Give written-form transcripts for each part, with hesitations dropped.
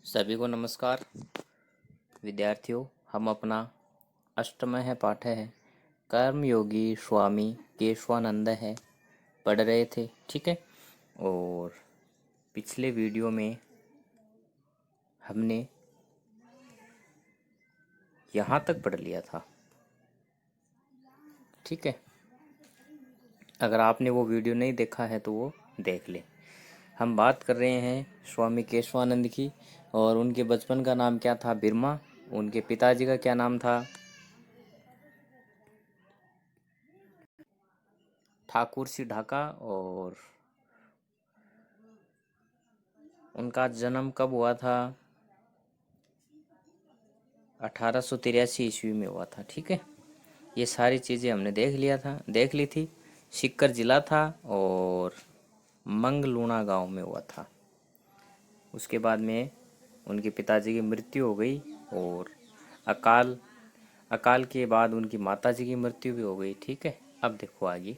सभी को नमस्कार। विद्यार्थियों, हम अपना अष्टमः पाठ है कर्मयोगी स्वामी केशवानंद है पढ़ रहे थे। ठीक है। और पिछले वीडियो में हमने यहाँ तक पढ़ लिया था। ठीक है। अगर आपने वो वीडियो नहीं देखा है तो वो देख ले। हम बात कर रहे हैं स्वामी केशवानंद की, और उनके बचपन का नाम क्या था? बिरमा। उनके पिताजी का क्या नाम था? ठाकुर सी ढाका। और उनका जन्म कब हुआ था? 1883 ईस्वी में हुआ था। ठीक है। ये सारी चीज़ें हमने देख ली थी। सीकर जिला था और मंगलूना गांव में हुआ था। उसके बाद में उनके पिताजी की मृत्यु हो गई, और अकाल अकाल के बाद उनकी माताजी की मृत्यु भी हो गई। ठीक है। अब देखो आगे।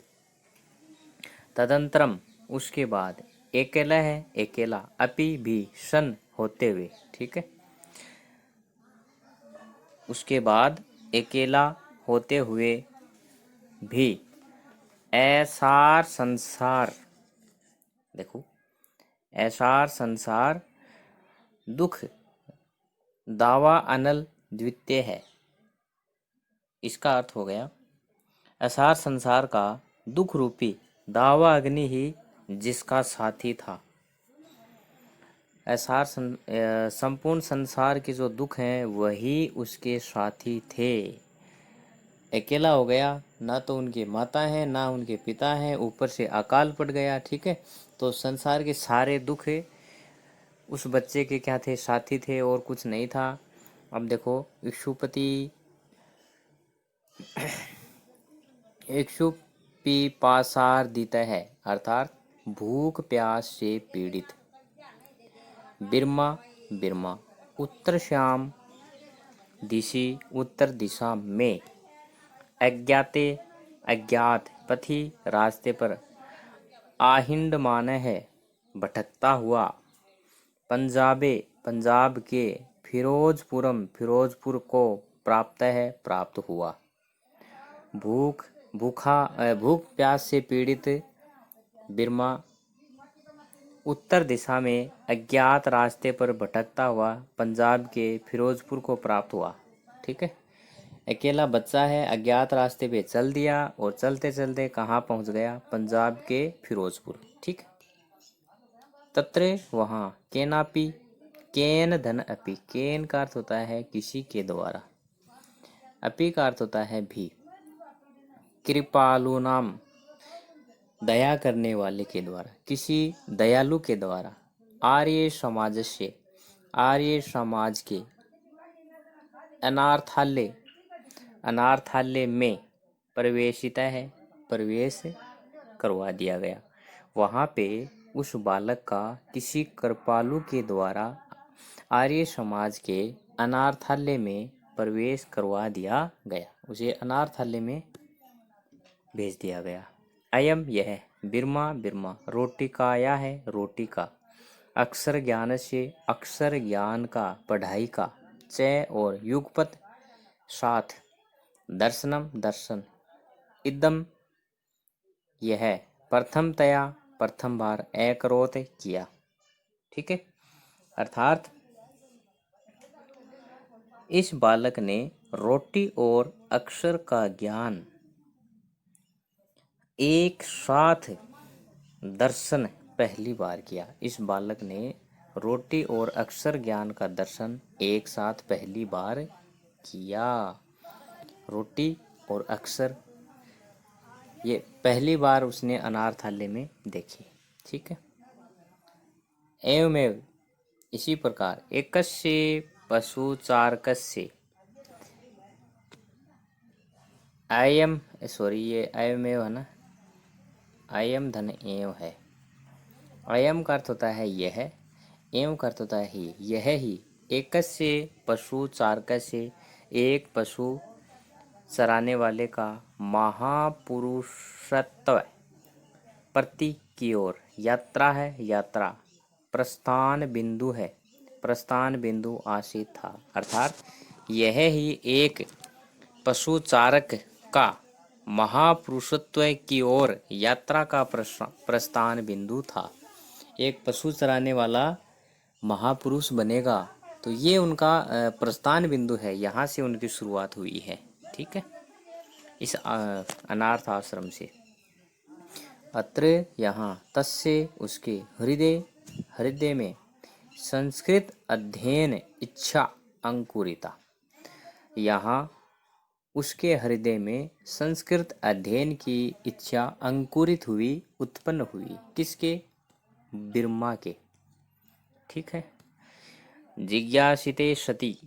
तदंतरम, उसके बाद अकेला अपि भी सन होते हुए। ठीक है। उसके बाद अकेला होते हुए भी ऐसार संसार, देखो, ऐसार संसार दुख दावा अनल द्वितीय है। इसका अर्थ हो गया, ऐसार संसार का दुख रूपी दावा अग्नि ही जिसका साथी था। संपूर्ण संसार के जो दुख हैं वही उसके साथी थे। अकेला हो गया, ना तो उनके माता हैं ना उनके पिता हैं, ऊपर से अकाल पड़ गया। ठीक है। तो संसार के सारे दुख उस बच्चे के क्या थे? साथी थे, और कुछ नहीं था। अब देखो, इक्षुपिपासार्दित है, अर्थात भूख प्यास से पीड़ित। बिरमा उत्तर श्याम दिशि, उत्तर दिशा में अज्ञात पथी रास्ते पर आहिंडमान है, भटकता हुआ। पंजाब के फिरोजपुर को प्राप्त हुआ। भूख प्यास से पीड़ित बिरमा उत्तर दिशा में अज्ञात रास्ते पर भटकता हुआ पंजाब के फिरोजपुर को प्राप्त हुआ। ठीक है। अकेला बच्चा है, अज्ञात रास्ते पे चल दिया, और चलते चलते कहाँ पहुंच गया? पंजाब के फिरोजपुर। ठीक। तत्र वहाँ केनापि, केन धन अपि, केन का अर्थ होता है किसी के द्वारा, अपि का अर्थ होता है भी। कृपालु नाम, दया करने वाले के द्वारा, किसी दयालु के द्वारा। आर्य समाज से, आर्य समाज के। अनार्थालय में प्रवेशित है, प्रवेश करवा दिया गया। वहाँ पे उस बालक का किसी कृपालु के द्वारा आर्य समाज के अनार्थालय में प्रवेश करवा दिया गया, उसे अनार्थालय में भेज दिया गया। अयम, यह, बिरमा रोटिकाया है, रोटी का। अक्षर ज्ञान से, अक्षर ज्ञान का, पढ़ाई का। च और युगपत साथ, दर्शनम दर्शन। इदम, यह, प्रथमतया प्रथम बार, एकरोत किया। ठीक है। अर्थात इस बालक ने रोटी और अक्षर का ज्ञान एक साथ दर्शन पहली बार किया। इस बालक ने रोटी और अक्षर ज्ञान का दर्शन एक साथ पहली बार किया। रोटी और अक्षर ये पहली बार उसने अनार्थालय में देखी। ठीक है। एवमेव, इसी प्रकार, एकस्य पशु चारकस्य, अयम, सॉरी, ये अयमेव है ना, अयम धन एव है। अयम का अर्थ होता है यह, एवं का अर्थ होता है ही, यह ही। एकस्य पशु चारकस्य, एक पशु चराने वाले का, महापुरुषत्व प्रति की ओर, यात्रा है, यात्रा, प्रस्थान बिंदु है, प्रस्थान बिंदु आसीत था। अर्थात यह ही एक पशुचारक का महापुरुषत्व की ओर यात्रा का प्रस्थान बिंदु था। एक पशु चराने वाला महापुरुष बनेगा तो ये उनका प्रस्थान बिंदु है, यहाँ से उनकी शुरुआत हुई है। ठीक है, इस अनाथ आश्रम से। अत्र यहाँ तस्य उसके हृदय में संस्कृत अध्ययन इच्छा अंकुरिता। यहाँ उसके हृदय में संस्कृत अध्ययन की इच्छा अंकुरित हुई, उत्पन्न हुई। किसके? बिरमा के। ठीक है। जिज्ञासिते सति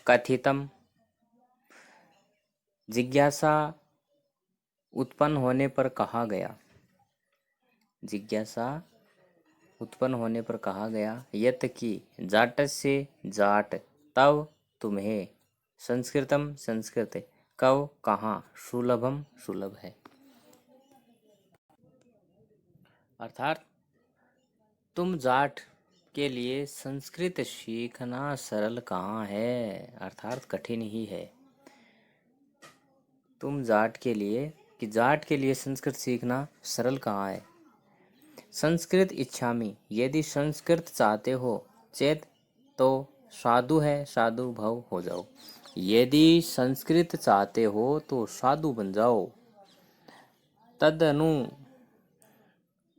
कथितम, जिज्ञासा उत्पन्न होने पर कहा गया, जिज्ञासा उत्पन्न होने पर कहा गया, यत की जाट से जाट, तव तुम्हें, संस्कृतम संस्कृत, कव कहाँ, सुलभम सुलभ है। अर्थात तुम जाट के लिए संस्कृत सीखना सरल कहाँ है, अर्थात कठिन ही है। तुम जाट के लिए, कि जाट के लिए संस्कृत सीखना सरल कहाँ है। संस्कृत इच्छामि, यदि संस्कृत चाहते हो, चेत तो साधु है, साधु भव हो जाओ। यदि संस्कृत चाहते हो तो साधु बन जाओ। तदनु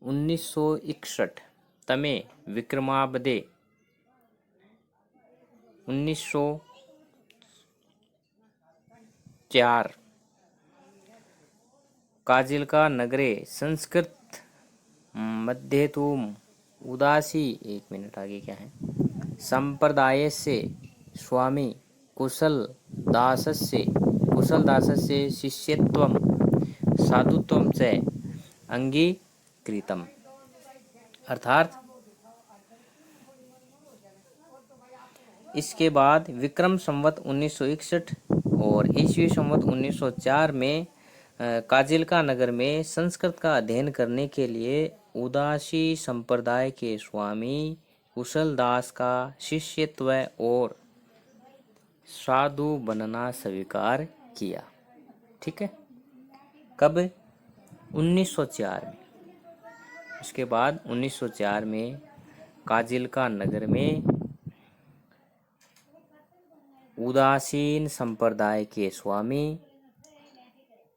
1961 तमे विक्रमाब्दे 1904 काजिलका नगरे संस्कृत मध्ये तुम उदासी, एक मिनट आगे क्या है, संप्रदाय से स्वामी कुशलदासस्य शिष्यत्वम साधुत्वम च अंगीकृतम। अर्थात इसके बाद विक्रम संवत 1961 और ईस्वी संवत 1904 में काजिलका नगर में संस्कृत का अध्ययन करने के लिए उदासी संप्रदाय के स्वामी कुशलदास का शिष्यत्व और साधु बनना स्वीकार किया। ठीक है, कब? 1904 में। उसके बाद 1904 में काजिलका नगर में उदासीन संप्रदाय के स्वामी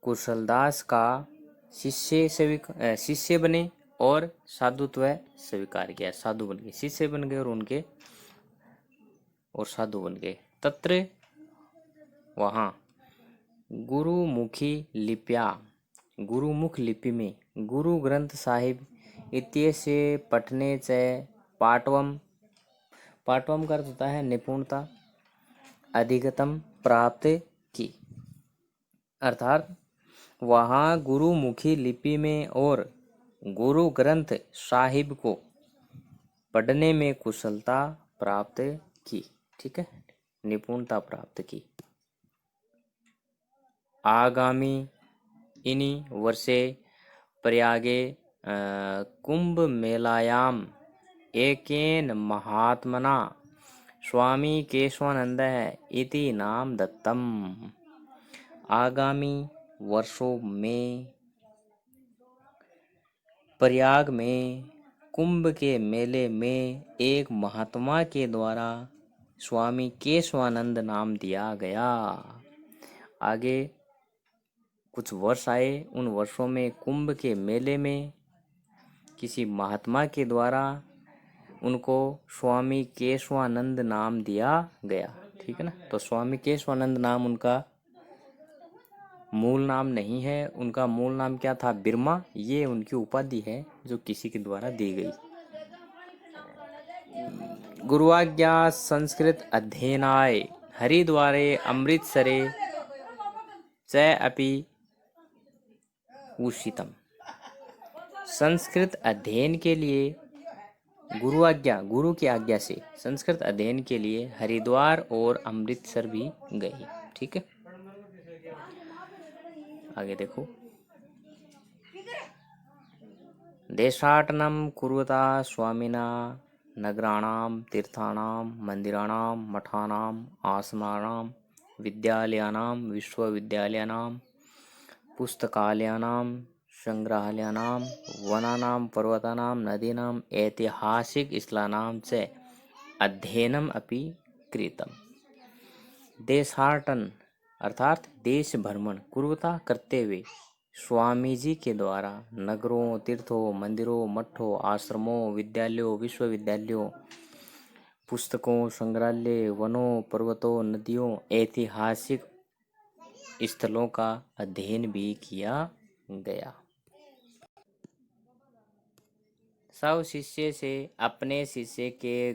कुशलदास का शिष्य बने और साधुत्व स्वीकार किया। साधु बन गए, शिष्य बन गए और साधु बन गए। तत्र वहाँ गुरुमुखी लिप्या, गुरुमुख लिपि में गुरु ग्रंथ साहिब इत्यस्य पठने च पाटवम, पाटवम का अर्थ होता है निपुणता, अधिगतम प्राप्त की। अर्थात वहाँ गुरुमुखी लिपि में और गुरु ग्रंथ साहिब को पढ़ने में कुशलता प्राप्त की। ठीक है, निपुणता प्राप्त की। आगामी इन्हीं वर्षे प्रयागे कुंभ मेलायाम एकेन महात्मना स्वामी केशवानंद इति नाम दत्तम। आगामी वर्षों में प्रयाग में कुंभ के मेले में एक महात्मा के द्वारा स्वामी केशवानंद नाम दिया गया। आगे कुछ वर्ष आए, उन वर्षों में कुंभ के मेले में किसी महात्मा के द्वारा उनको स्वामी केशवानंद नाम दिया गया। ठीक है ना, तो स्वामी केशवानंद नाम उनका मूल नाम नहीं है। उनका मूल नाम क्या था? बिरमा। ये उनकी उपाधि है जो किसी के द्वारा दी गई। गुरुआज्ञा संस्कृत अध्ययनाय हरिद्वारे अमृतसरे च अपि उषितम। संस्कृत अध्ययन के लिए गुरु की आज्ञा से संस्कृत अध्ययन के लिए हरिद्वार और अमृतसर भी गए। ठीक है, आगे देखो। देशाटनं कुर्वता स्वामिना नगराणां तीर्थाणां मन्दिराणां मठानाम् आश्रमाणां विद्यालयानां विश्वविद्यालयानां पुस्तकालयानां संग्रहालयानां वनानां पर्वतानां नदीनाम् ऐतिहासिकस्थलानां च अध्ययनम् अपि कृतम्। देशाटन अर्थात देश भ्रमण कुर्वता करते हुए स्वामी जी के द्वारा नगरों तीर्थों मंदिरों मठों आश्रमों विद्यालयों विश्वविद्यालयों पुस्तकों संग्रहालय वनों पर्वतों नदियों ऐतिहासिक स्थलों का अध्ययन भी किया गया। सब शिष्य से अपने शिष्य के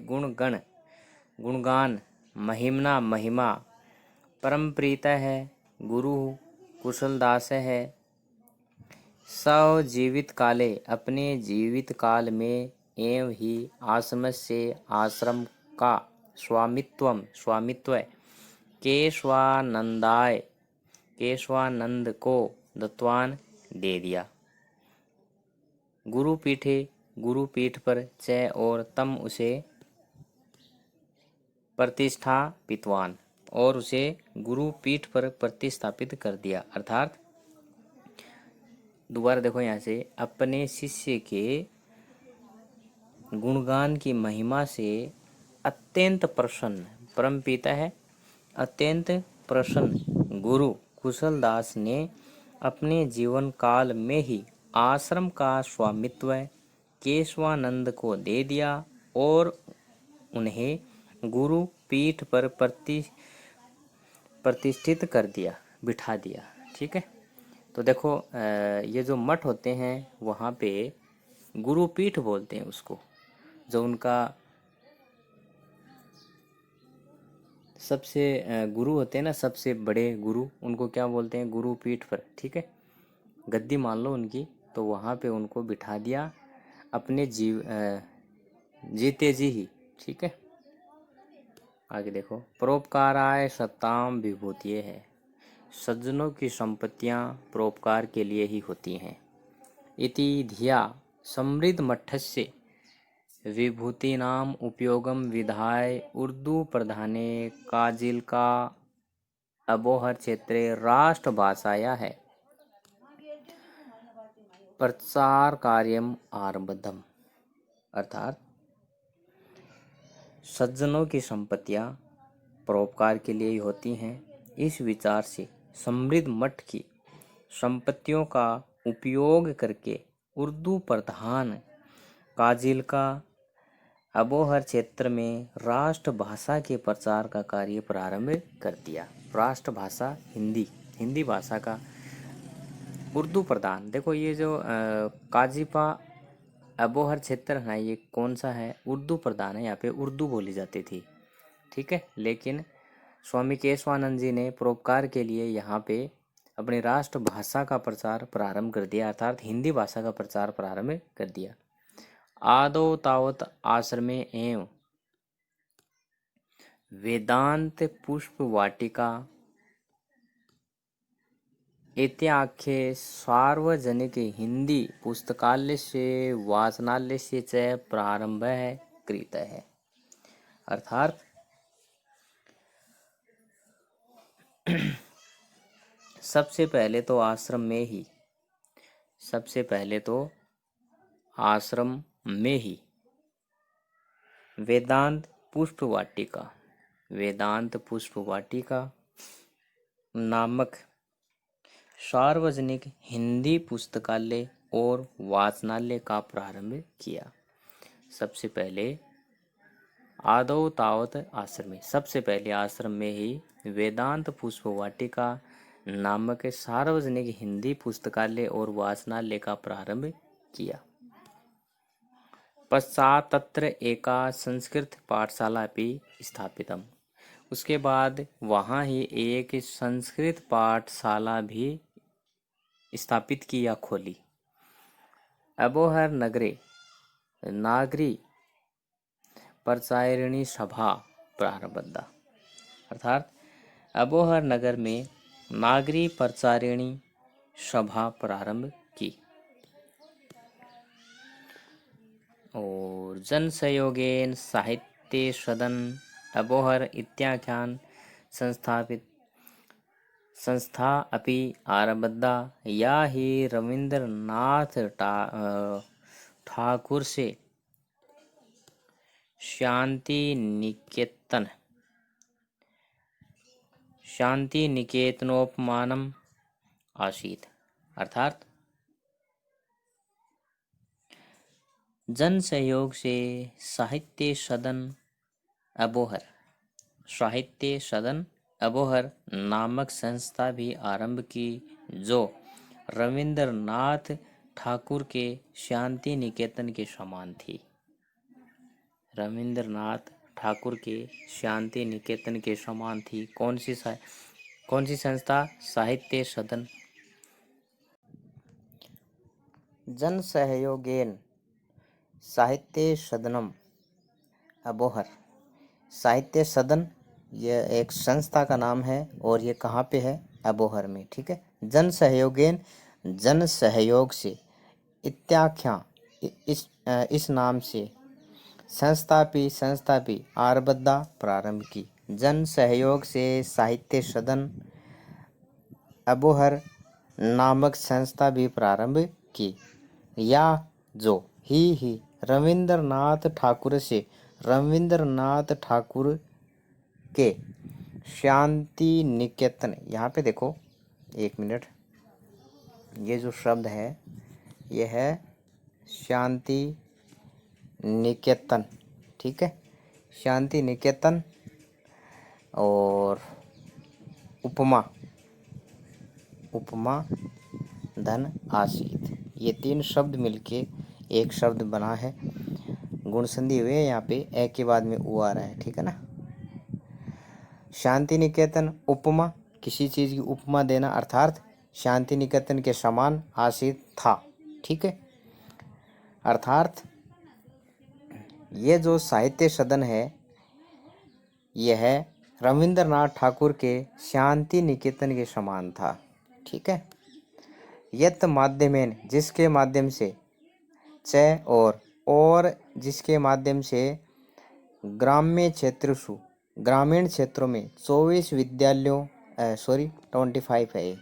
गुणगान महिमा परम प्रीत है। गुरु कुशलदास है। सव जीवित काले अपने जीवित काल में एवं ही आश्रम से आश्रम का स्वामित्व केशवानंद को दत्तवान दे दिया। गुरुपीठ पर च और तम उसे प्रतिष्ठापितवान और उसे गुरुपीठ पर प्रतिस्थापित कर दिया। अर्थात दोबारा देखो यहाँ से, अपने शिष्य के गुणगान की महिमा से अत्यंत प्रसन्न परम पिता है, अत्यंत प्रसन्न गुरु कुशलदास ने अपने जीवन काल में ही आश्रम का स्वामित्व केशवानंद को दे दिया और उन्हें गुरु पीठ पर प्रतिष्ठित कर दिया, बिठा दिया। ठीक है, तो देखो ये जो मठ होते हैं वहाँ पे गुरुपीठ बोलते हैं उसको, जो उनका सबसे गुरु होते हैं ना, सबसे बड़े गुरु, उनको क्या बोलते हैं? गुरुपीठ पर। ठीक है, गद्दी मान लो उनकी, तो वहाँ पे उनको बिठा दिया अपने जीते जी ही। ठीक है, आगे देखो, परोपकाराय सत्ताम विभूतिये है। सज्जनों की संपत्तियां परोपकार के लिए ही होती हैं। इति धिया समृद्ध मठस्य विभूतिनाम उपयोगम विधाय उर्दू प्रधाने काजिलका अबोहर क्षेत्रे राष्ट्रभाषाया है प्रचार कार्यम आरब्धम। अर्थात सज्जनों की संपत्तियां परोपकार के लिए ही होती हैं। इस विचार से समृद्ध मठ की संपत्तियों का उपयोग करके उर्दू प्रधान काजिलका अबोहर क्षेत्र में राष्ट्रभाषा के प्रचार का कार्य प्रारंभ कर दिया। राष्ट्रभाषा हिंदी भाषा का उर्दू प्रधान, देखो ये जो काजीपा अबोहर क्षेत्र है, ये कौन सा है? उर्दू प्रधान है। यहाँ पे उर्दू बोली जाती थी। ठीक है, लेकिन स्वामी केशवानंद जी ने परोपकार के लिए यहाँ पे अपनी राष्ट्रभाषा का प्रचार प्रारंभ कर दिया, अर्थात हिंदी भाषा का प्रचार प्रारंभ कर दिया। आदौ तावत आश्रमे एवं वेदांत पुष्प वाटिका इत्याख्ये सार्वजनिक हिंदी पुस्तकालय से वाचनालय से च प्रारंभ कृत है। अर्थात सबसे पहले तो आश्रम में ही वेदांत पुष्प वाटिका नामक सार्वजनिक हिंदी पुस्तकालय और वाचनालय का प्रारंभ किया। सबसे पहले आदौ तावत आश्रम में, सबसे पहले आश्रम में ही वेदांत पुष्प वाटिका नामक सार्वजनिक हिंदी पुस्तकालय और वाचनालय का प्रारंभ किया। पश्चात तत्र एका संस्कृत पाठशाला भी स्थापितम, उसके बाद वहाँ ही एक संस्कृत पाठशाला भी स्थापित की या खोली। अबोहर नगरे नागरी प्रचारिणी सभा प्रारब्धा। अर्थात अबोहर नगर में नागरी प्रचारिणी सभा प्रारंभ की। और जन सहयोगेन साहित्य सदन अबोहर इत्याख्यान संस्था अपि आरब्धा। या ही रविंद्रनाथ ठाकुर से शांति निकेतनोपमानम आसीत। अर्थात जन सहयोग से साहित्य सदन अबोहर नामक संस्था भी आरंभ की, जो रविंद्रनाथ ठाकुर के शांति निकेतन के समान थी। रविंद्रनाथ ठाकुर के शांति निकेतन के समान थी। कौन सी संस्था? साहित्य सदन। जन सहयोगेन साहित्य सदनम अबोहर। साहित्य सदन यह एक संस्था का नाम है और ये कहाँ पे है? अबोहर में। ठीक है। जन सहयोगेन जन सहयोग से, इत्याख्या इस नाम से, संस्था भी आरब्धा प्रारंभ की। जन सहयोग से साहित्य सदन अबोहर नामक संस्था भी प्रारंभ की। या जो ही रविंद्रनाथ ठाकुर के शांति निकेतन, यहाँ पे देखो 1 मिनट, ये जो शब्द है ये है शांति निकेतन। ठीक है। शांति निकेतन और उपमा धन आसीत, ये 3 शब्द मिलके एक शब्द बना है। गुण संधि हुए यहाँ पे ए के बाद में उ आ रहा है। ठीक है ना। शांति निकेतन, उपमा, किसी चीज की उपमा देना, अर्थात शांति निकेतन के समान आसीत था। ठीक है। अर्थात ये जो साहित्य सदन है यह रविंद्रनाथ ठाकुर के शांति निकेतन के समान था। ठीक है। यत माध्यमेन, जिसके माध्यम से, च और जिसके माध्यम से, ग्रामीण क्षेत्रों में 24 विद्यालयों 25 है,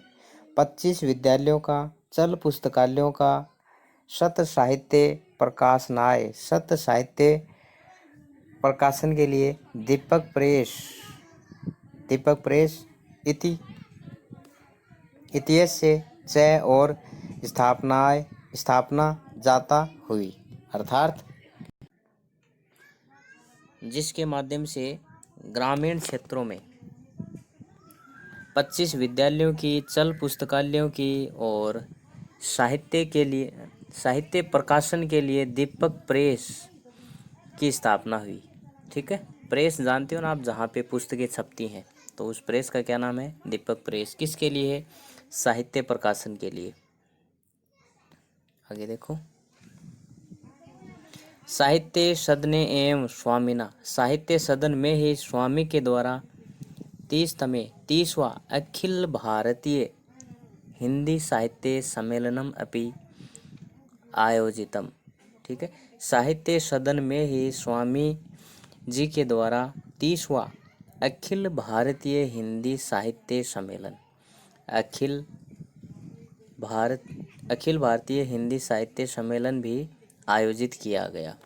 25 विद्यालयों का, चल पुस्तकालयों का, सत साहित्य प्रकाशन के लिए दीपक प्रेस इतिहास से च और स्थापना जाता हुई। अर्थात जिसके माध्यम से ग्रामीण क्षेत्रों में 25 विद्यालयों की, चल पुस्तकालयों की और साहित्य प्रकाशन के लिए दीपक प्रेस की स्थापना हुई। ठीक है। प्रेस जानते हो ना आप, जहाँ पे पुस्तकें छपती हैं, तो उस प्रेस का क्या नाम है? दीपक प्रेस। किसके लिए है? साहित्य प्रकाशन के लिए। आगे देखो, साहित्य सदने एवं स्वामिना, साहित्य सदन में ही स्वामी के द्वारा 30वां अखिल भारतीय हिंदी साहित्य सम्मेलनम अपि आयोजितम। ठीक है। साहित्य सदन में ही स्वामी जी के द्वारा 30वां अखिल भारतीय हिंदी साहित्य सम्मेलन, अखिल भारतीय हिंदी साहित्य सम्मेलन भी आयोजित किया गया।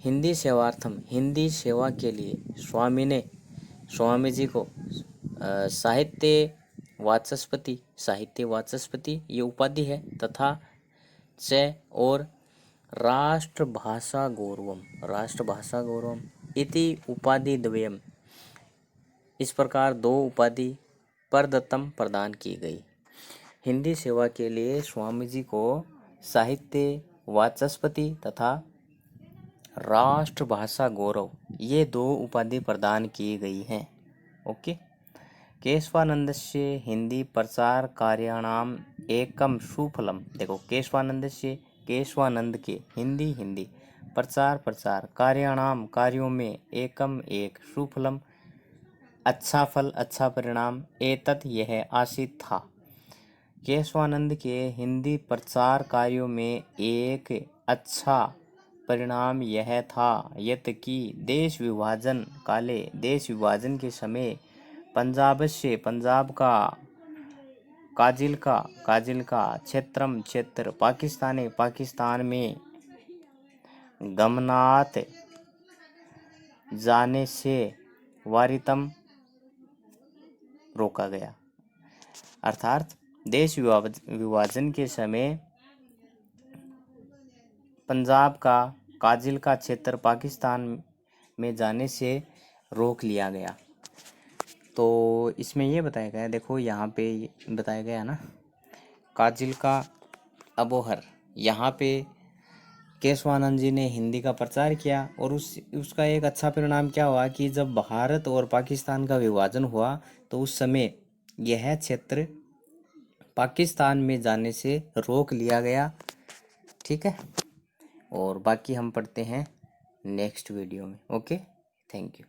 हिंदी सेवार्थम, हिंदी सेवा के लिए स्वामी जी को साहित्य वाचस्पति ये उपाधि है, तथा च और राष्ट्रभाषा गौरवम इति उपाधि द्वयम, इस प्रकार 2 उपाधि प्रदत्तम प्रदान की गई। हिंदी सेवा के लिए स्वामी जी को साहित्य वाचस्पति तथा राष्ट्रभाषा गौरव, ये 2 उपाधि प्रदान की गई हैं। ओके। केशवानंदस्य हिंदी प्रचार कार्याणाम एकम सुफलम, देखो केशवानंद के हिंदी प्रचार कार्याणाम, कार्यों में, एकम एक, सुफलम अच्छा फल, अच्छा परिणाम, एतत् यह आसीत था, केशवानंद के हिंदी प्रचार कार्यों में एक अच्छा परिणाम यह था यत कि देश विभाजन काले देश विभाजन के समय पंजाब से पंजाब का काजिलका क्षेत्रम क्षेत्र पाकिस्तान में गमनात जाने से वारितम रोका गया। अर्थात देश विभाजन के समय पंजाब का काजिलका क्षेत्र पाकिस्तान में जाने से रोक लिया गया। तो इसमें ये बताया गया, देखो यहाँ पे बताया गया ना, काजिलका अबोहर, यहाँ पे केशवानंद जी ने हिंदी का प्रचार किया और उसका एक अच्छा परिणाम क्या हुआ कि जब भारत और पाकिस्तान का विभाजन हुआ तो उस समय यह क्षेत्र पाकिस्तान में जाने से रोक लिया गया। ठीक है, और बाकी हम पढ़ते हैं नेक्स्ट वीडियो में। Okay, thank you.